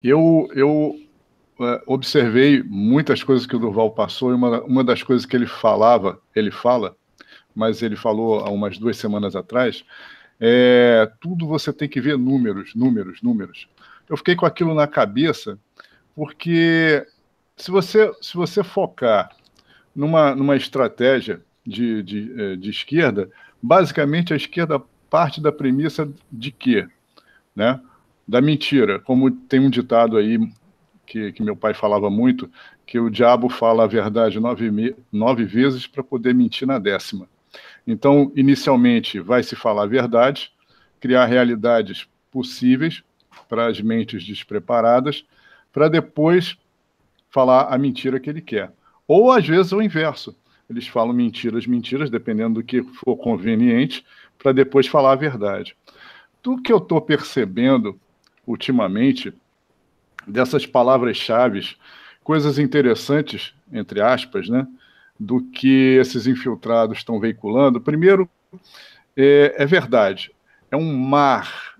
Eu observei muitas coisas que o Durval passou, e uma das coisas que ele fala, mas ele falou há umas 2 semanas atrás, tudo você tem que ver números, números, números. Eu fiquei com aquilo na cabeça, porque se você focar numa estratégia de esquerda, basicamente a esquerda parte da premissa de quê? Né? Da mentira. Como tem um ditado aí que meu pai falava muito, que o diabo fala a verdade 9 vezes para poder mentir na 10ª. Então, inicialmente, vai se falar a verdade, criar realidades possíveis para as mentes despreparadas, para depois falar a mentira que ele quer. Ou, às vezes, o inverso. Eles falam mentiras, dependendo do que for conveniente, para depois falar a verdade. Tudo que eu estou percebendo ultimamente, dessas palavras-chave, coisas interessantes, entre aspas, né, do que esses infiltrados estão veiculando. Primeiro, é verdade, é um mar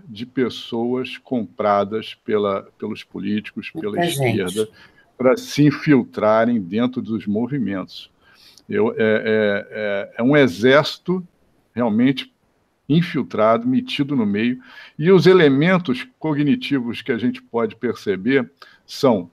de pessoas compradas pelos políticos, pela Muita esquerda, gente. para se infiltrarem dentro dos movimentos. É um exército realmente infiltrado, metido no meio, e os elementos cognitivos que a gente pode perceber são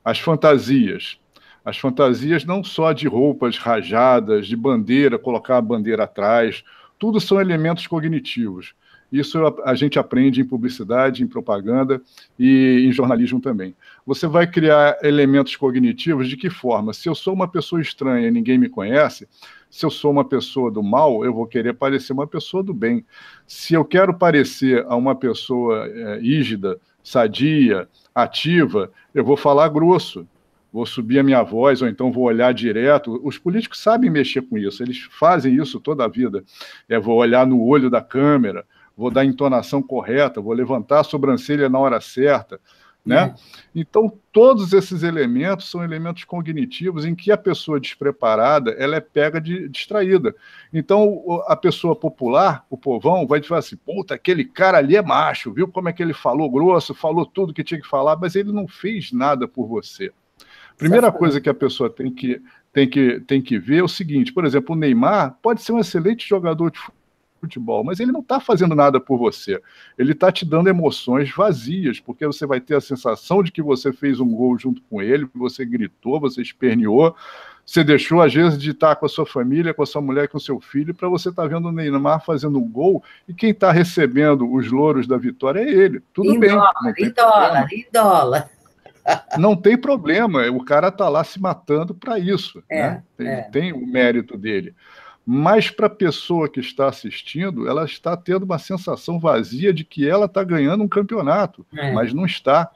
as fantasias. As fantasias não só de roupas rajadas, de bandeira, colocar a bandeira atrás, tudo são elementos cognitivos. Isso a gente aprende em publicidade, em propaganda e em jornalismo também. Você vai criar elementos cognitivos de que forma? Se eu sou uma pessoa estranha e ninguém me conhece, se eu sou uma pessoa do mal, eu vou querer parecer uma pessoa do bem. Se eu quero parecer a uma pessoa rígida, sadia, ativa, eu vou falar grosso, vou subir a minha voz, ou então vou olhar direto. Os políticos sabem mexer com isso, eles fazem isso toda a vida. Vou olhar no olho da câmera, vou dar a entonação correta, vou levantar a sobrancelha na hora certa, né? Então, todos esses elementos são elementos cognitivos em que a pessoa despreparada ela é pega distraída. Então, a pessoa popular, o povão, vai falar assim, puta, aquele cara ali é macho, viu como é que ele falou grosso, falou tudo que tinha que falar, mas ele não fez nada por você. Primeira coisa que a pessoa tem que ver é o seguinte, por exemplo, o Neymar pode ser um excelente jogador de futebol, mas ele não está fazendo nada por você. Ele está te dando emoções vazias, porque você vai ter a sensação de que você fez um gol junto com ele, você gritou, você esperneou, você deixou, às vezes, de estar com a sua família, com a sua mulher, com o seu filho, para você estar vendo o Neymar fazendo um gol, e quem está recebendo os louros da vitória é ele. Tudo bem, não tem problema. Em dólar. Não tem problema, o cara está lá se matando para isso, né? Ele tem o mérito dele. Mas para a pessoa que está assistindo, ela está tendo uma sensação vazia de que ela está ganhando um campeonato, mas não está.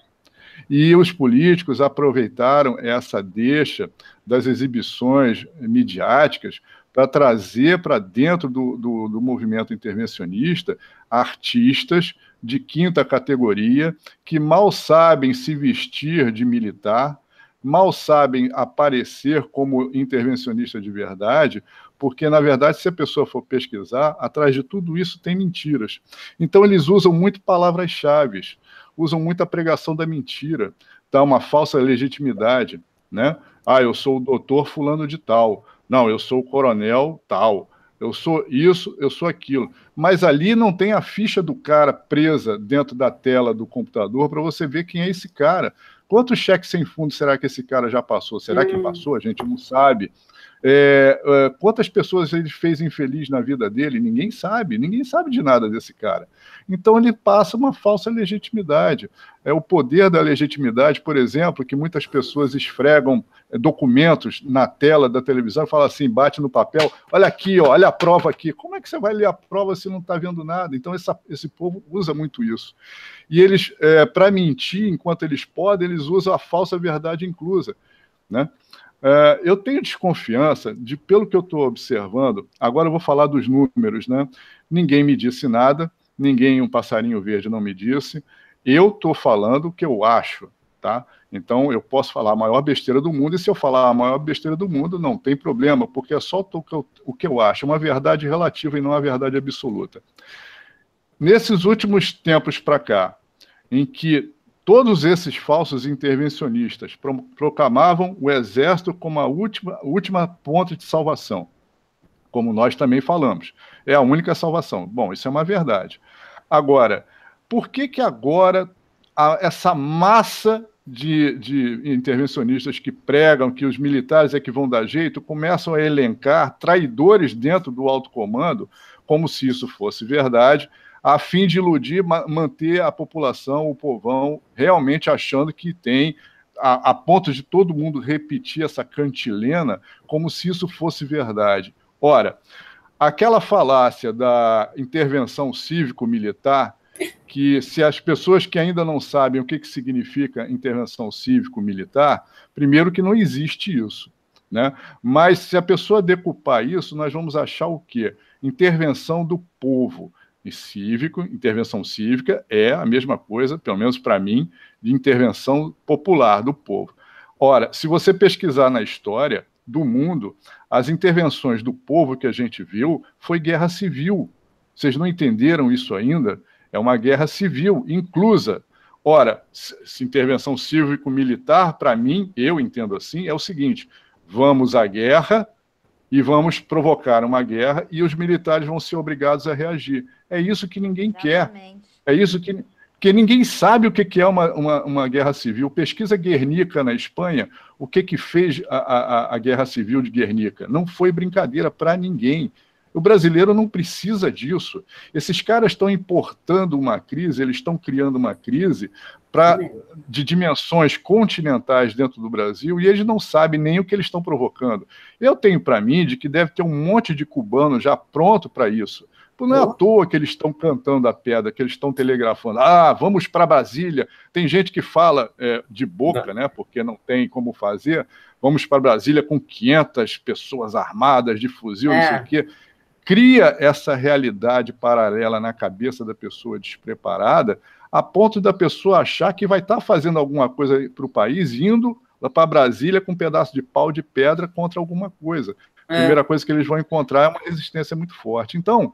E os políticos aproveitaram essa deixa das exibições midiáticas para trazer para dentro do movimento intervencionista artistas de 5ª categoria que mal sabem se vestir de militar, mal sabem aparecer como intervencionista de verdade, porque, na verdade, se a pessoa for pesquisar, atrás de tudo isso tem mentiras. Então, eles usam muito palavras-chave, usam muito a pregação da mentira, dá uma falsa legitimidade, né? Ah, eu sou o doutor fulano de tal. Não, eu sou o coronel tal. Eu sou isso, eu sou aquilo. Mas ali não tem a ficha do cara presa dentro da tela do computador para você ver quem é esse cara. Quantos cheques sem fundo será que esse cara já passou? Será que passou? A gente não sabe. Quantas pessoas ele fez infeliz na vida dele? Ninguém sabe de nada desse cara. Então ele passa uma falsa legitimidade. É o poder da legitimidade, por exemplo, que muitas pessoas esfregam documentos na tela da televisão e falam assim, bate no papel, olha aqui, ó, olha a prova aqui. Como é que você vai ler a prova se não está vendo nada? Então esse povo usa muito isso. E eles, para mentir, enquanto eles podem, eles usam a falsa verdade inclusa, né? Eu tenho desconfiança de, pelo que eu estou observando, agora eu vou falar dos números, né? Ninguém me disse nada, um passarinho verde não me disse, eu estou falando o que eu acho, tá? Então eu posso falar a maior besteira do mundo, e se eu falar a maior besteira do mundo, não tem problema, porque é só o que eu acho, uma verdade relativa e não uma verdade absoluta. Nesses últimos tempos para cá, em que todos esses falsos intervencionistas proclamavam o exército como a última ponte de salvação, como nós também falamos. É a única salvação. Bom, isso é uma verdade. Agora, por que agora essa massa de intervencionistas que pregam que os militares é que vão dar jeito começam a elencar traidores dentro do alto comando, como se isso fosse verdade, a fim de iludir, manter a população, o povão, realmente achando que tem, a ponto de todo mundo repetir essa cantilena como se isso fosse verdade. Ora, aquela falácia da intervenção cívico-militar, que se as pessoas que ainda não sabem o que significa intervenção cívico-militar, primeiro que não existe isso, né? Mas se a pessoa decupar isso, nós vamos achar o quê? Intervenção do povo. E cívico, intervenção cívica é a mesma coisa, pelo menos para mim, de intervenção popular do povo. Ora, se você pesquisar na história do mundo, as intervenções do povo que a gente viu foi guerra civil. Vocês não entenderam isso ainda? É uma guerra civil, inclusa. Ora, se intervenção cívico-militar, para mim, eu entendo assim, é o seguinte: vamos à guerra e vamos provocar uma guerra e os militares vão ser obrigados a reagir. É isso que ninguém quer. É isso que ninguém sabe o que é uma guerra civil. Pesquisa Guernica na Espanha, o que fez a guerra civil de Guernica. Não foi brincadeira para ninguém. O brasileiro não precisa disso. Esses caras estão importando uma crise, eles estão criando uma crise de dimensões continentais dentro do Brasil e eles não sabem nem o que eles estão provocando. Eu tenho para mim de que deve ter um monte de cubano já pronto para isso. Não é à toa que eles estão cantando a pedra, que eles estão telegrafando. Ah, vamos para Brasília. Tem gente que fala de boca, né, porque não tem como fazer. Vamos para Brasília com 500 pessoas armadas de fuzil, não sei o quê. Cria essa realidade paralela na cabeça da pessoa despreparada, a ponto da pessoa achar que vai estar fazendo alguma coisa para o país, indo para Brasília com um pedaço de pau de pedra contra alguma coisa. A primeira coisa que eles vão encontrar é uma resistência muito forte. Então,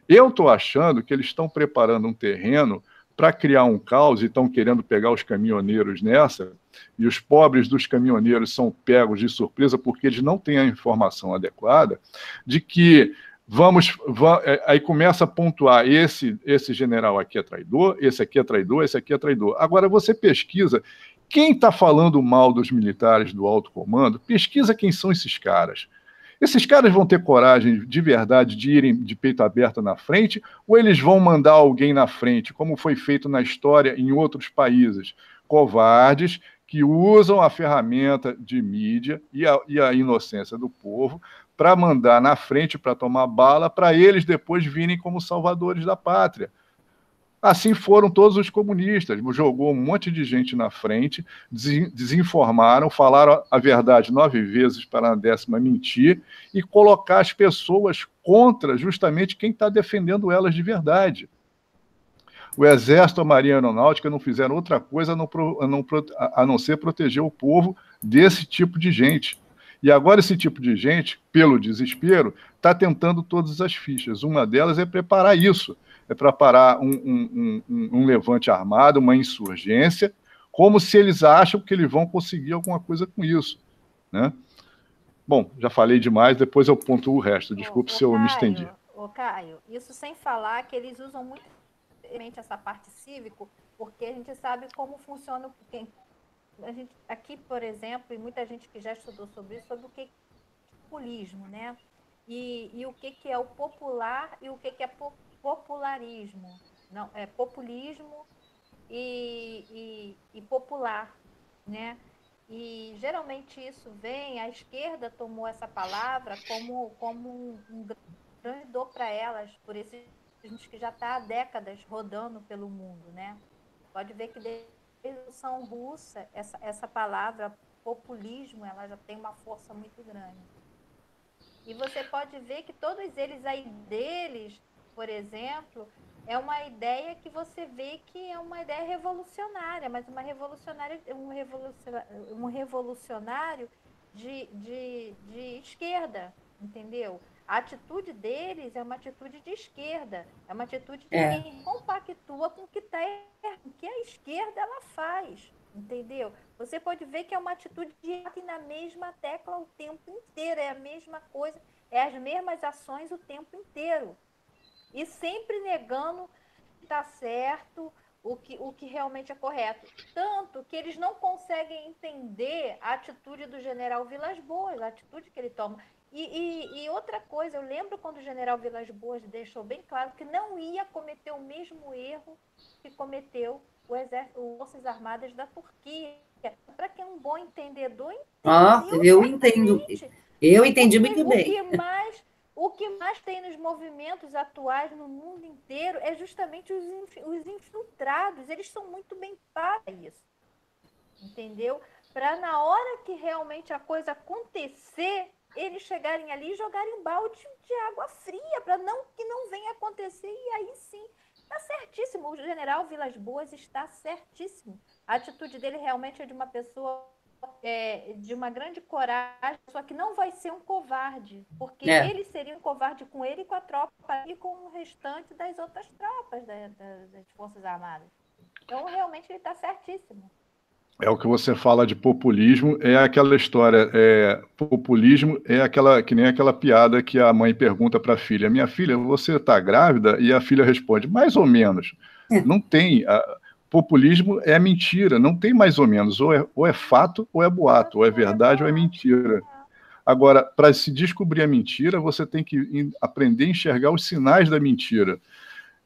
eu estou achando que eles estão preparando um terreno para criar um caos e estão querendo pegar os caminhoneiros nessa, e os pobres dos caminhoneiros são pegos de surpresa porque eles não têm a informação adequada de que aí começa a pontuar, esse general aqui é traidor, esse aqui é traidor, esse aqui é traidor. Agora, você pesquisa, quem está falando mal dos militares do alto comando, pesquisa quem são esses caras. Esses caras vão ter coragem de verdade de irem de peito aberto na frente, ou eles vão mandar alguém na frente, como foi feito na história em outros países? Covardes que usam a ferramenta de mídia e a inocência do povo para mandar na frente, para tomar bala, para eles depois virem como salvadores da pátria. Assim foram todos os comunistas. Jogou um monte de gente na frente, desinformaram, falaram a verdade 9 vezes para a 10ª mentir e colocar as pessoas contra justamente quem está defendendo elas de verdade. O Exército, a Marinha Aeronáutica não fizeram outra coisa a não ser proteger o povo desse tipo de gente. E agora esse tipo de gente, pelo desespero, está tentando todas as fichas. Uma delas é preparar isso, é preparar um levante armado, uma insurgência, como se eles acham que eles vão conseguir alguma coisa com isso, né? Bom, já falei demais, depois eu pontuo o resto. Desculpe se eu me estendi. Caio, isso sem falar que eles usam muito essa parte cívico, porque a gente sabe como funciona a gente, aqui, por exemplo, e muita gente que já estudou sobre isso, sobre o que é populismo, né? E o que é o popular e o que é popularismo. Não, é populismo e popular, né? E geralmente isso vem, a esquerda tomou essa palavra como um grande dor para elas, por esses que já está há décadas rodando pelo mundo, né? Pode ver que desde a Revolução Russa, essa palavra populismo, ela já tem uma força muito grande. E você pode ver que todos eles aí deles, por exemplo, é uma ideia que você vê que é uma ideia revolucionária, mas um revolucionário de esquerda, entendeu? a atitude deles é uma atitude de esquerda, é uma atitude de quem compactua com o que tá errado, o que a esquerda ela faz, entendeu? Você pode ver que é uma atitude de bater na mesma tecla o tempo inteiro, é a mesma coisa, é as mesmas ações o tempo inteiro. E sempre negando que está certo, o que realmente é correto. Tanto que eles não conseguem entender a atitude do general Vilas Boas, a atitude que ele toma. E outra coisa, eu lembro quando o general Vilas Boas deixou bem claro que não ia cometer o mesmo erro que cometeu o Forças Armadas da Turquia. Para quem é um bom entendedor, eu entendo. Eu entendi muito bem. O que mais tem nos movimentos atuais no mundo inteiro é justamente os infiltrados. Eles são muito bem para isso, entendeu? Para na hora que realmente a coisa acontecer, eles chegarem ali e jogarem balde de água fria, para que não venha acontecer. E aí sim, está certíssimo. O general Vilas Boas está certíssimo. A atitude dele realmente é de uma pessoa... de uma grande coragem, só que não vai ser um covarde, porque ele seria um covarde com ele e com a tropa e com o restante das outras tropas das Forças Armadas. Então, realmente, ele está certíssimo. É o que você fala de populismo, é aquela história, populismo é aquela, que nem aquela piada que a mãe pergunta para a filha, minha filha, você está grávida? E a filha responde, mais ou menos. Não tem... Populismo é mentira, não tem mais ou menos, ou é fato ou é boato, ou é verdade ou é mentira. Agora, para se descobrir a mentira, você tem que aprender a enxergar os sinais da mentira.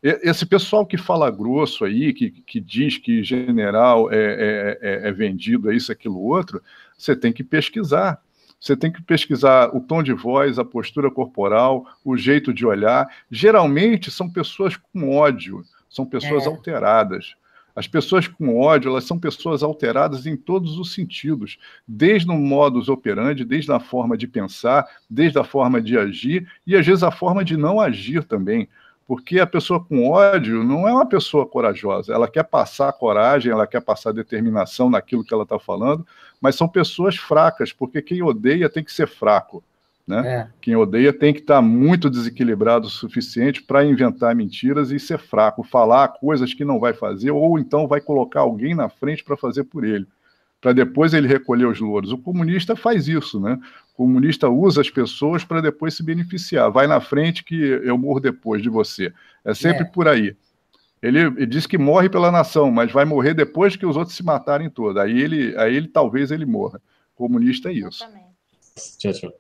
Esse pessoal que fala grosso aí, que diz que general é vendido, é isso, aquilo, outro, você tem que pesquisar. Você tem que pesquisar o tom de voz, a postura corporal, o jeito de olhar. Geralmente são pessoas com ódio, são pessoas alteradas. As pessoas com ódio, elas são pessoas alteradas em todos os sentidos, desde o modus operandi, desde a forma de pensar, desde a forma de agir, e às vezes a forma de não agir também, porque a pessoa com ódio não é uma pessoa corajosa, ela quer passar coragem, ela quer passar determinação naquilo que ela está falando, mas são pessoas fracas, porque quem odeia tem que ser fraco. Né? Quem odeia tem que estar muito desequilibrado o suficiente para inventar mentiras e ser fraco, falar coisas que não vai fazer, ou então vai colocar alguém na frente para fazer por ele, para depois ele recolher os louros. O comunista faz isso, né? O comunista usa as pessoas para depois se beneficiar. Vai na frente que eu morro depois de você. É sempre por aí. Ele diz que morre pela nação, mas vai morrer depois que os outros se matarem todos. Aí ele talvez ele morra. O comunista é isso. Tchau, tchau.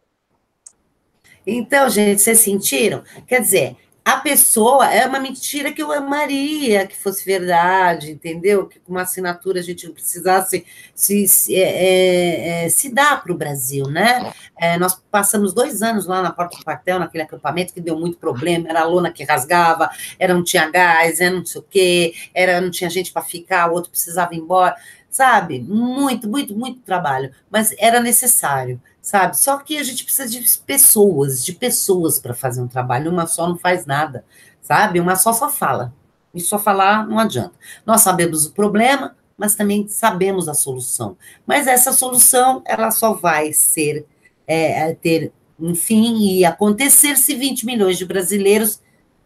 Então, gente, vocês sentiram? Quer dizer, a pessoa é uma mentira que eu amaria que fosse verdade, entendeu? Que com uma assinatura a gente não precisasse se dar para o Brasil, né? Nós passamos 2 anos lá na porta do quartel, naquele acampamento que deu muito problema, era a lona que rasgava, não tinha gás, não sei o quê, não tinha gente para ficar, o outro precisava ir embora, sabe? Muito, muito, muito trabalho, mas era necessário. Sabe? Só que a gente precisa de pessoas para fazer um trabalho, uma só não faz nada, sabe? Uma só fala, e só falar não adianta. Nós sabemos o problema, mas também sabemos a solução. Mas essa solução, ela só vai ter um fim e acontecer se 20 milhões de brasileiros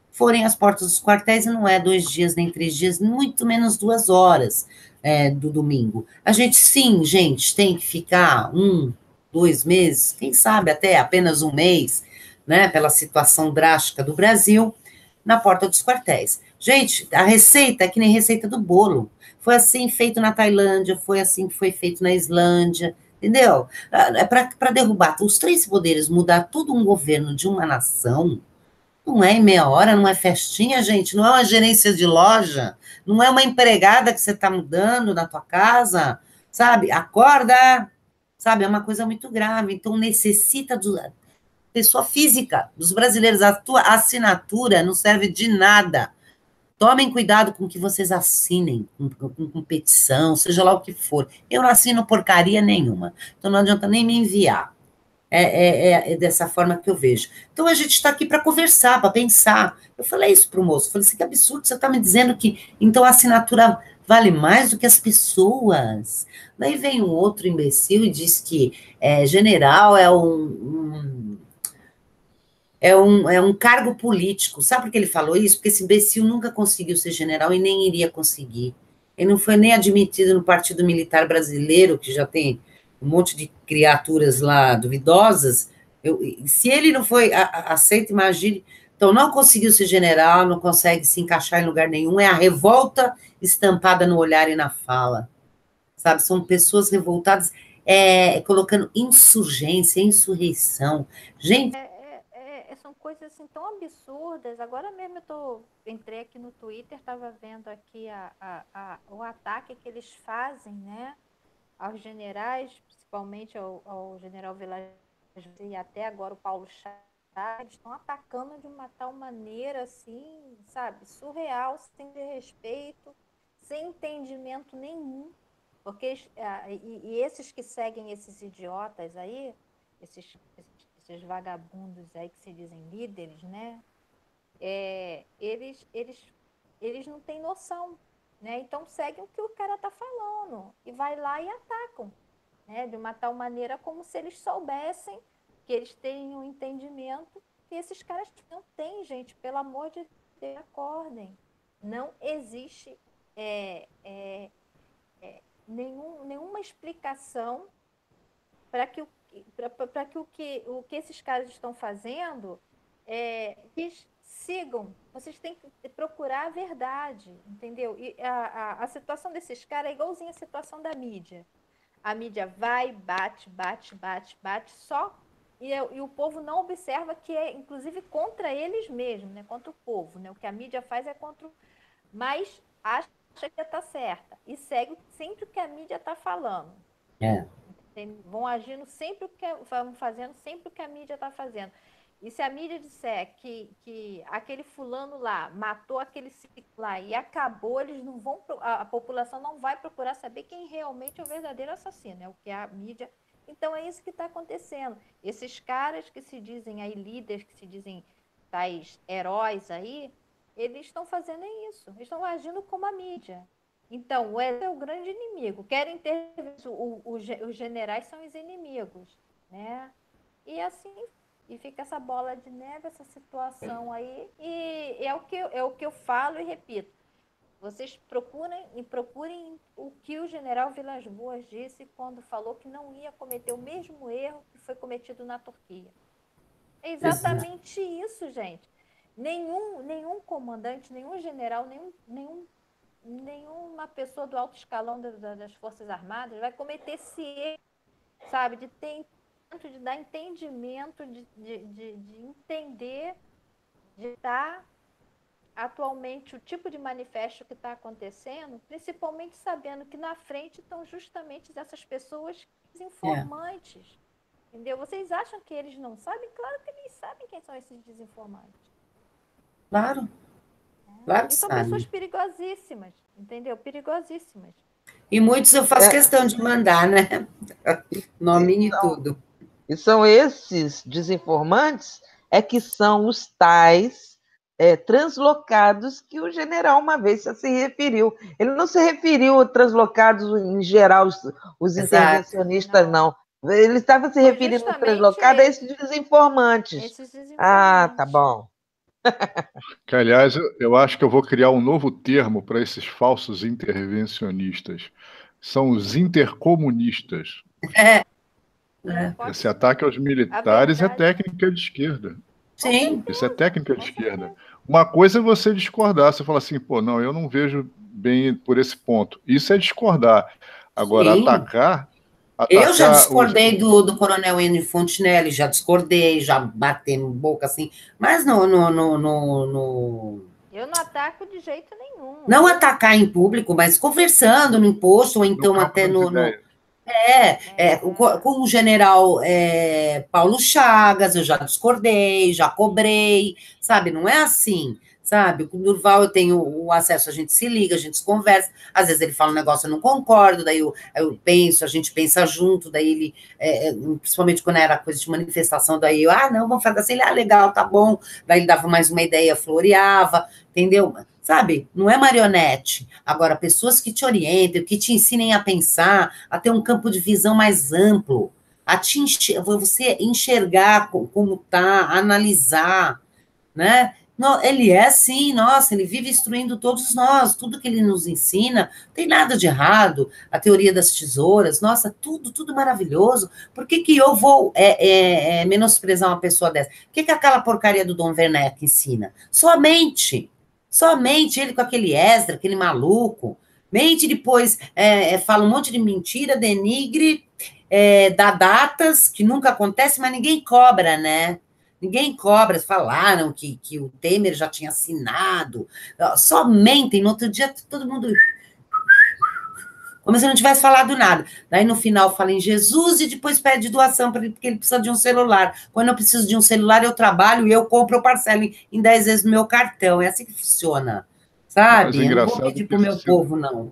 forem às portas dos quartéis, e não é 2 dias, nem 3 dias, muito menos 2 horas do domingo. A gente, sim, gente, tem que ficar 2 meses, quem sabe até apenas 1 mês, né, pela situação drástica do Brasil, na porta dos quartéis. Gente, a receita é que nem receita do bolo. Foi assim feito na Tailândia, foi assim que foi feito na Islândia, entendeu? Para derrubar os 3 poderes, mudar todo um governo de uma nação, não é em meia hora, não é festinha, gente, não é uma gerência de loja, não é uma empregada que você está mudando na tua casa, sabe? Acorda! Sabe, é uma coisa muito grave, então necessita da pessoa física, dos brasileiros, a tua assinatura não serve de nada. Tomem cuidado com o que vocês assinem, com petição, seja lá o que for. Eu não assino porcaria nenhuma, então não adianta nem me enviar. É dessa forma que eu vejo. Então a gente está aqui para conversar, para pensar. Eu falei isso para o moço, falei assim, que absurdo, você está me dizendo que então a assinatura vale mais do que as pessoas. Daí vem um outro imbecil e diz que general é é um cargo político. Sabe por que ele falou isso? Porque esse imbecil nunca conseguiu ser general e nem iria conseguir. Ele não foi nem admitido no Partido Militar Brasileiro, que já tem um monte de criaturas lá duvidosas. Se ele não foi aceito, imagine. Então, não conseguiu ser general, não consegue se encaixar em lugar nenhum. É a revolta estampada no olhar e na fala. Sabe? São pessoas revoltadas, colocando insurgência, insurreição. Gente... São coisas assim tão absurdas. Agora mesmo entrei aqui no Twitter, estava vendo aqui o ataque que eles fazem, né, aos generais, principalmente ao general Vilas e até agora o Paulo Chaves. Eles estão atacando de uma tal maneira assim, sabe, surreal, sem respeito, sem entendimento nenhum. Porque esses que seguem esses idiotas aí, esses vagabundos aí que se dizem líderes, né? Eles não têm noção, né? Então seguem o que o cara tá falando e vai lá e atacam, né? De uma tal maneira como se eles soubessem, que eles têm um entendimento que esses caras não têm, gente. Pelo amor de Deus, acordem. Não existe nenhuma explicação para que o que esses caras estão fazendo, eles sigam. Vocês têm que procurar a verdade, entendeu? E a situação desses caras é igualzinha a situação da mídia. A mídia vai, bate, só... E o povo não observa que é, inclusive, contra eles mesmos, né? Contra o povo, né? O que a mídia faz é contra... Mas acha que está certa. E segue sempre o que a mídia está falando. Vão agindo sempre vão fazendo sempre o que a mídia está fazendo. E se a mídia disser que aquele fulano lá matou aquele ciclo lá e acabou, eles não vão, a população não vai procurar saber quem realmente é o verdadeiro assassino, é o que a mídia. Então é isso que está acontecendo. Esses caras que se dizem aí líderes, que se dizem tais heróis aí, eles estão fazendo isso. Eles estão agindo como a mídia. Então, esse é o grande inimigo. Querem ter... Os generais são os inimigos, né? E assim, e fica essa bola de neve, essa situação aí. E é o que eu falo e repito. Vocês procurem o que o general Vilas Boas disse quando falou que não ia cometer o mesmo erro que foi cometido na Turquia. É exatamente isso, gente. Nenhum comandante, nenhum general, nenhuma pessoa do alto escalão das Forças Armadas vai cometer esse erro, sabe, de dar entendimento, de entender, de estar atualmente o tipo de manifesto que está acontecendo, principalmente sabendo que na frente estão justamente essas pessoas desinformantes. Entendeu? Vocês acham que eles não sabem? Claro que eles sabem quem são esses desinformantes. Claro. Claro que são sabe. Pessoas perigosíssimas, entendeu? Perigosíssimas. E muitos eu faço questão de mandar, né? Nominho e tudo. E são esses desinformantes que são os tais translocados que o general uma vez já se referiu. Ele não se referiu a translocados em geral, os intervencionistas, não. Ele estava se referindo ao translocado a esses desinformantes. Ah, tá bom. Que, aliás, eu acho que eu vou criar um novo termo para esses falsos intervencionistas. São os intercomunistas. Esse ataque aos militares é técnica de esquerda. Sim. Isso é técnica de esquerda. Uma coisa é você discordar. Você fala assim, pô, não, eu não vejo bem por esse ponto. Isso é discordar. Agora, atacar... Eu já discordei do coronel Henry Fontenelle, já discordei, já batemos boca assim, mas Eu não ataco de jeito nenhum. Não atacar em público, mas conversando no imposto, ou então até com o general Paulo Chagas, eu já discordei, já cobrei, sabe? Não é assim, sabe? Com o Durval eu tenho o acesso, a gente se liga, a gente se conversa, às vezes ele fala um negócio, eu não concordo, daí eu penso, a gente pensa junto, daí ele, principalmente quando era coisa de manifestação, daí eu, não, vamos fazer assim, legal, tá bom, daí ele dava mais uma ideia, floreava, entendeu? Sabe, não é marionete. Agora, pessoas que te orientem, que te ensinem a pensar, a ter um campo de visão mais amplo, você enxergar como está, analisar, né? Não, ele é assim, nossa, ele vive instruindo todos nós, tudo que ele nos ensina, não tem nada de errado, a teoria das tesouras, nossa, tudo maravilhoso. Por que eu vou menosprezar uma pessoa dessa? O que aquela porcaria do Dom Werneck ensina? Somente ele com aquele Esdra, aquele maluco, mente depois, fala um monte de mentira, denigre, dá datas que nunca acontece, mas ninguém cobra, né? Ninguém cobra, falaram que o Temer já tinha assinado, só mentem, no outro dia todo mundo... Como se não tivesse falado nada. Daí no final fala em Jesus e depois pede doação para ele, porque ele precisa de um celular. Quando eu preciso de um celular, eu trabalho e eu compro, eu parcelo em 10 vezes no meu cartão. É assim que funciona, sabe? Eu não vou pedir para o meu povo, não.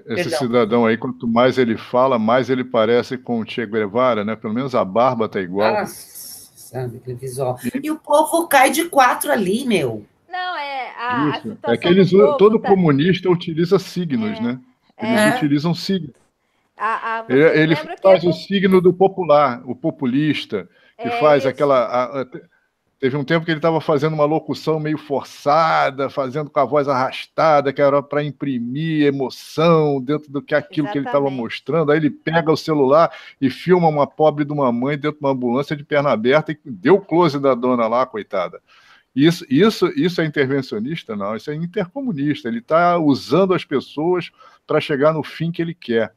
Esse cidadão aí, quanto mais ele fala, mais ele parece com o Che Guevara, né? Pelo menos a barba tá igual. Sabe, aquele visual. E o povo cai de 4 ali, meu. Não, a situação todo comunista utiliza signos, né? Eles utilizam signos. Ele faz o signo do popular, o populista, que faz aquela... Teve um tempo que ele estava fazendo uma locução meio forçada, fazendo com a voz arrastada, que era para imprimir emoção dentro do que aquilo que ele estava mostrando. Aí ele pega o celular e filma uma pobre de uma mãe dentro de uma ambulância de perna aberta e deu close da dona lá, coitada. Isso é intervencionista? Não, isso é intercomunista. Ele está usando as pessoas para chegar no fim que ele quer.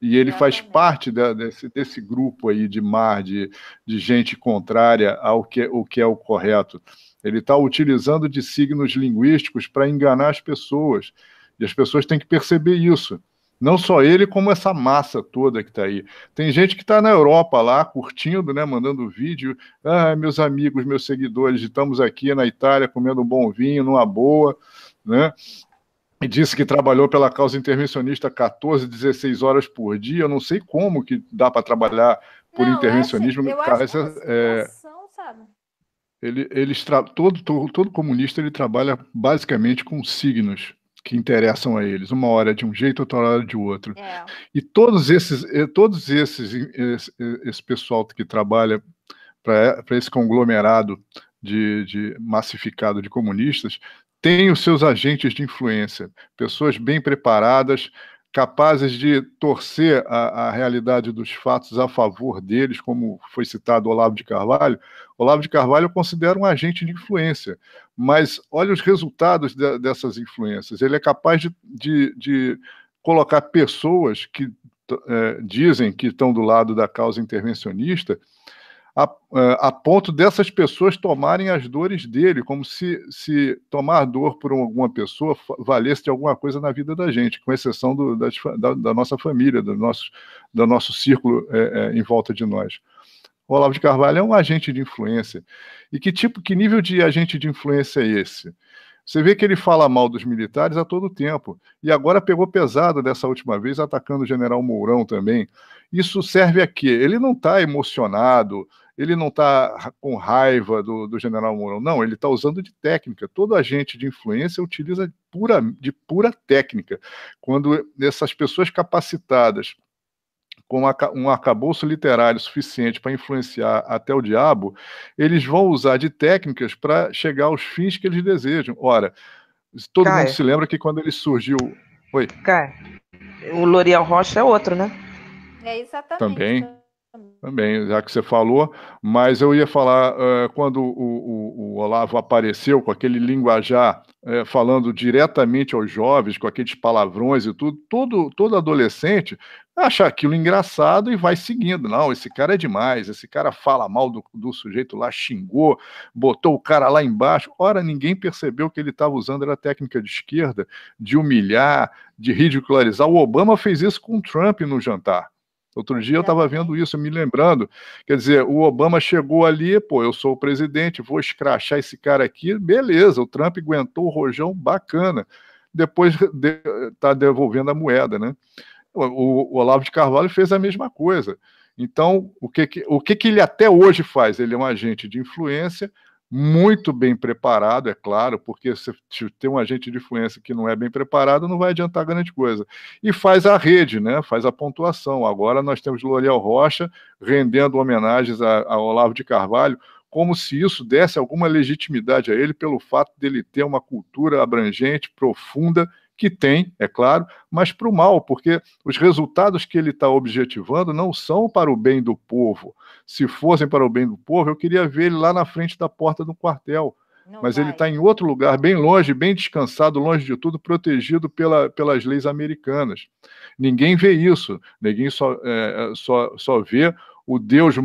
E ele faz parte desse grupo aí de gente contrária ao que é o correto. Ele está utilizando de signos linguísticos para enganar as pessoas. E as pessoas têm que perceber isso. Não só ele, como essa massa toda que está aí. Tem gente que está na Europa lá, curtindo, né, mandando vídeo. Meus amigos, meus seguidores, estamos aqui na Itália comendo um bom vinho, numa boa, né? E disse que trabalhou pela causa intervencionista 14, 16 horas por dia. Eu não sei como que dá para trabalhar por intervencionismo. Todo comunista ele trabalha basicamente com signos que interessam a eles. Uma hora de um jeito, outra hora de outro. E esse pessoal que trabalha para esse conglomerado de massificado de comunistas tem os seus agentes de influência, pessoas bem preparadas, capazes de torcer a realidade dos fatos a favor deles, como foi citado Olavo de Carvalho. Olavo de Carvalho eu considero um agente de influência, mas olha os resultados dessas influências. Ele é capaz de colocar pessoas que dizem que estão do lado da causa intervencionista, a ponto dessas pessoas tomarem as dores dele, como se tomar dor por alguma pessoa valesse de alguma coisa na vida da gente, com exceção da nossa família, do nosso círculo em volta de nós. O Olavo de Carvalho é um agente de influência. E que nível de agente de influência é esse? Você vê que ele fala mal dos militares a todo tempo. E agora pegou pesado dessa última vez, atacando o general Mourão também. Isso serve a quê? Ele não está emocionado, ele não está com raiva do general Mourão. Não, ele está usando de técnica. Todo agente de influência utiliza de pura técnica. Quando essas pessoas capacitadas com um arcabouço literário suficiente para influenciar até o diabo, eles vão usar de técnicas para chegar aos fins que eles desejam. Ora, todo mundo se lembra que quando ele surgiu... Oi? O L'Oréal Rocha é outro, né? Exatamente. Também, já que você falou, mas eu ia falar, quando o Olavo apareceu com aquele linguajar, falando diretamente aos jovens, com aqueles palavrões e tudo, todo adolescente acha aquilo engraçado e vai seguindo. Não, esse cara é demais, esse cara fala mal do sujeito lá, xingou, botou o cara lá embaixo. Ora, ninguém percebeu que ele estava usando era a técnica de esquerda, de humilhar, de ridicularizar. O Obama fez isso com o Trump no jantar. Outro dia eu estava vendo isso, me lembrando, quer dizer, o Obama chegou ali, eu sou o presidente, vou escrachar esse cara aqui, beleza, o Trump aguentou o rojão, bacana, depois está devolvendo a moeda, né? O Olavo de Carvalho fez a mesma coisa. Então, o que ele até hoje faz? Ele é um agente de influência, muito bem preparado, é claro, porque se tem um agente de influência que não é bem preparado, não vai adiantar grande coisa. E faz a rede, né? Faz a pontuação. Agora nós temos L'Oréal Rocha rendendo homenagens a Olavo de Carvalho, como se isso desse alguma legitimidade a ele pelo fato dele ter uma cultura abrangente, profunda, que tem, é claro, mas para o mal, porque os resultados que ele está objetivando não são para o bem do povo. Se fossem para o bem do povo, eu queria ver ele lá na frente da porta do quartel. Mas ele está em outro lugar, bem longe, bem descansado, longe de tudo, protegido pelas leis americanas. Ninguém vê isso, ninguém só vê o Deus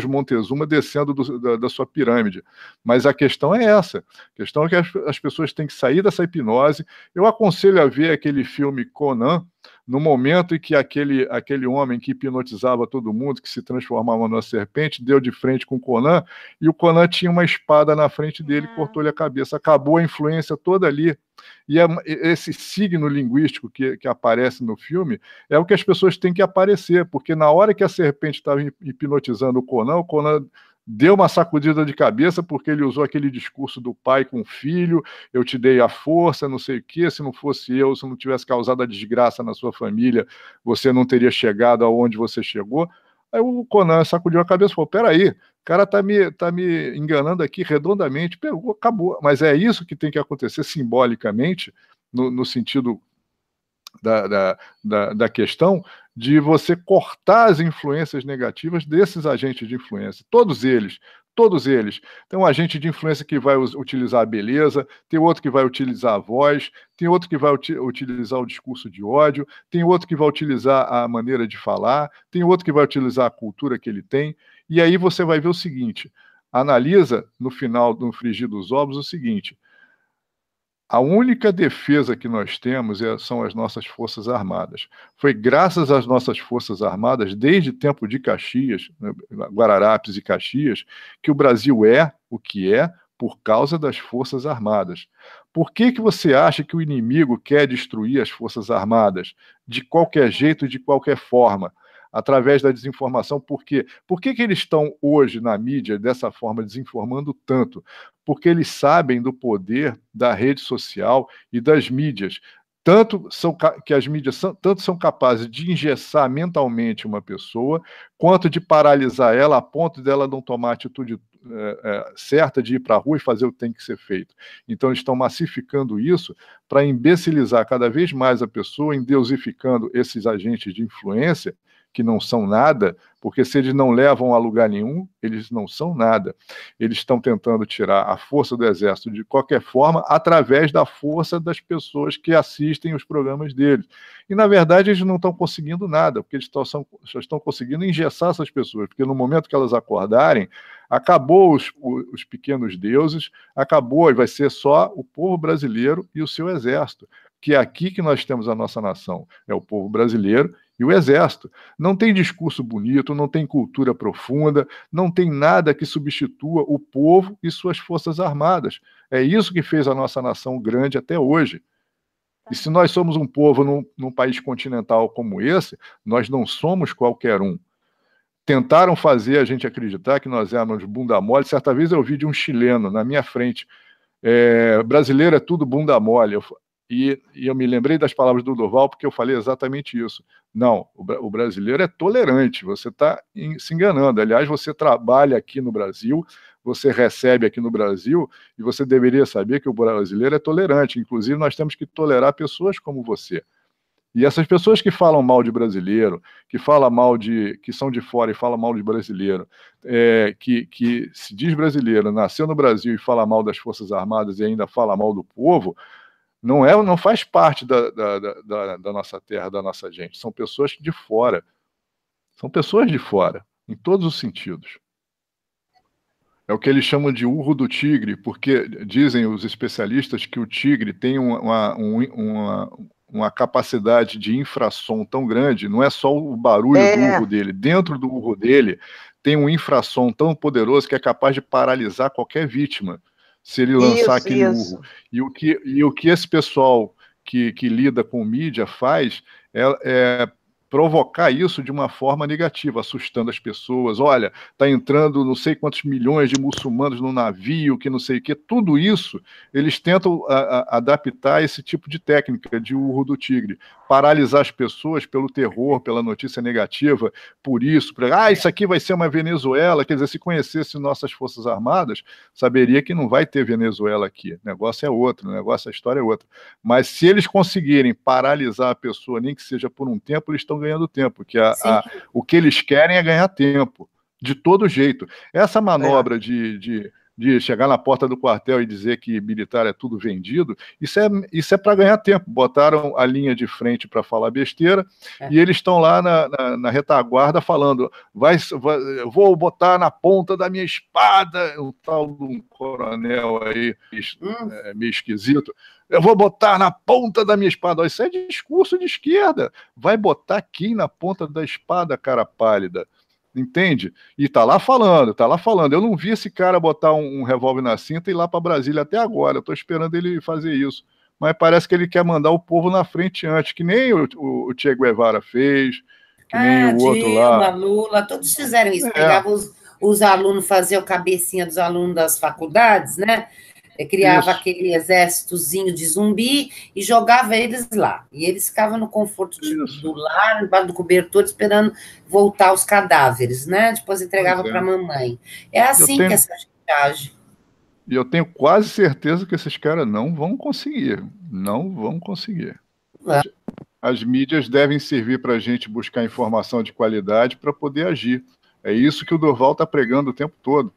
Montezuma descendo da sua pirâmide. Mas a questão é essa. A questão é que as pessoas têm que sair dessa hipnose. Eu aconselho a ver aquele filme Conan, no momento em que aquele homem que hipnotizava todo mundo, que se transformava numa serpente, deu de frente com o Conan, e o Conan tinha uma espada na frente dele, cortou-lhe a cabeça. Acabou a influência toda ali. E esse signo linguístico que aparece no filme é o que as pessoas têm que aparecer, porque na hora que a serpente estava hipnotizando o Conan deu uma sacudida de cabeça, porque ele usou aquele discurso do pai com o filho: eu te dei a força, não sei o quê, se não fosse eu, se não tivesse causado a desgraça na sua família, você não teria chegado aonde você chegou. Aí o Conan sacudiu a cabeça e falou: peraí, o cara tá me enganando aqui redondamente, pegou, acabou. Mas é isso que tem que acontecer simbolicamente, no sentido da questão de você cortar as influências negativas desses agentes de influência, todos eles. Tem um agente de influência que vai utilizar a beleza, tem outro que vai utilizar a voz, tem outro que vai utilizar o discurso de ódio, tem outro que vai utilizar a maneira de falar, tem outro que vai utilizar a cultura que ele tem, e aí você vai ver o seguinte: analisa no final, no frigir dos ovos, o seguinte: a única defesa que nós temos são as nossas Forças Armadas. Foi graças às nossas Forças Armadas, desde tempo de Caxias, Guararapes e Caxias, que o Brasil é o que é por causa das Forças Armadas. Por que você acha que o inimigo quer destruir as Forças Armadas? De qualquer jeito e de qualquer forma. Através da desinformação. Por quê? Por que eles estão hoje na mídia dessa forma, desinformando tanto? Porque eles sabem do poder da rede social e das mídias. Tanto que as mídias tanto são capazes de engessar mentalmente uma pessoa, quanto de paralisar ela a ponto dela não tomar a atitude certa de ir para a rua e fazer o que tem que ser feito. Então eles estão massificando isso para imbecilizar cada vez mais a pessoa, endeusificando esses agentes de influência, que não são nada, porque se eles não levam a lugar nenhum, eles não são nada. Eles estão tentando tirar a força do Exército de qualquer forma, através da força das pessoas que assistem os programas deles. E, na verdade, eles não estão conseguindo nada, porque eles só estão conseguindo engessar essas pessoas, porque no momento que elas acordarem, acabou os pequenos deuses, acabou, e vai ser só o povo brasileiro e o seu exército, que é aqui que nós temos a nossa nação, é o povo brasileiro e o Exército. Não tem discurso bonito, não tem cultura profunda, não tem nada que substitua o povo e suas Forças Armadas. É isso que fez a nossa nação grande até hoje. E se nós somos um povo num país continental como esse, nós não somos qualquer um. Tentaram fazer a gente acreditar que nós éramos bunda mole. Certa vez eu ouvi de um chileno na minha frente: brasileiro é tudo bunda mole. E eu me lembrei das palavras do Durval, porque eu falei exatamente isso. Não, o brasileiro é tolerante, você está se enganando. Aliás, você trabalha aqui no Brasil, você recebe aqui no Brasil, e você deveria saber que o brasileiro é tolerante. Inclusive, nós temos que tolerar pessoas como você. E essas pessoas que falam mal de brasileiro, que são de fora e falam mal de brasileiro, que se diz brasileiro, nasceu no Brasil e fala mal das Forças Armadas e ainda fala mal do povo, não faz parte da nossa terra, da nossa gente. São pessoas de fora. São pessoas de fora, em todos os sentidos. É o que eles chamam de urro do tigre, porque dizem os especialistas que o tigre tem uma capacidade de infrassom tão grande, não é só o barulho do urro dele. Dentro do urro dele tem um infrassom tão poderoso que é capaz de paralisar qualquer vítima, se ele lançar aquele urro. E o que esse pessoal que lida com mídia faz é provocar isso de uma forma negativa, assustando as pessoas. Olha, está entrando não sei quantos milhões de muçulmanos no navio, que não sei o quê. Tudo isso, eles tentam adaptar esse tipo de técnica de urro do tigre. Paralisar as pessoas pelo terror, pela notícia negativa, por isso. Isso aqui vai ser uma Venezuela. Quer dizer, se conhecesse nossas Forças Armadas, saberia que não vai ter Venezuela aqui. O negócio é outro, a história é outra. Mas se eles conseguirem paralisar a pessoa, nem que seja por um tempo, eles estão ganhando tempo, que o que eles querem é ganhar tempo, de todo jeito. Essa manobra de chegar na porta do quartel e dizer que militar é tudo vendido, isso é para ganhar tempo. Botaram a linha de frente para falar besteira, e eles estão lá na retaguarda falando, vou botar na ponta da minha espada, um tal de um coronel aí, meio esquisito, eu vou botar na ponta da minha espada. Isso é discurso de esquerda. Vai botar aqui na ponta da espada, cara pálida. Entende? E tá lá falando. Eu não vi esse cara botar um revólver na cinta e ir lá para Brasília até agora. Eu tô esperando ele fazer isso. Mas parece que ele quer mandar o povo na frente antes, que nem o Che Guevara fez, que nem o outro Dilma, lá. Lula, todos fizeram isso. Pegavam os alunos, faziam cabecinha dos alunos das faculdades, né? Criava aquele exércitozinho de zumbi e jogava eles lá. E eles ficavam no conforto do lar, embaixo do cobertor, esperando voltar os cadáveres, né? Depois entregava para a mamãe. É assim que essa gente age. E eu tenho quase certeza que esses caras não vão conseguir. Não vão conseguir. As mídias devem servir para a gente buscar informação de qualidade para poder agir. É isso que o Durval está pregando o tempo todo.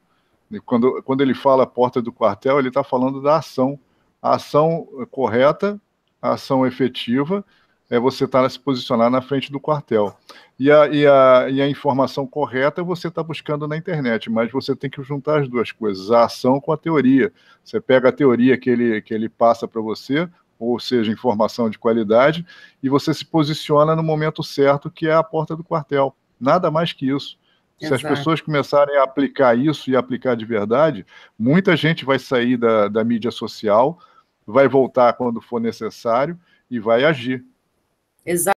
Quando ele fala porta do quartel, ele está falando da ação. A ação correta, a ação efetiva, é você estar se posicionar na frente do quartel. E a informação correta você está buscando na internet, mas você tem que juntar as duas coisas, a ação com a teoria. Você pega a teoria que ele passa para você, ou seja, informação de qualidade, e você se posiciona no momento certo, que é a porta do quartel. Nada mais que isso. Se as pessoas começarem a aplicar isso e aplicar de verdade, muita gente vai sair da mídia social, vai voltar quando for necessário e vai agir. Exato.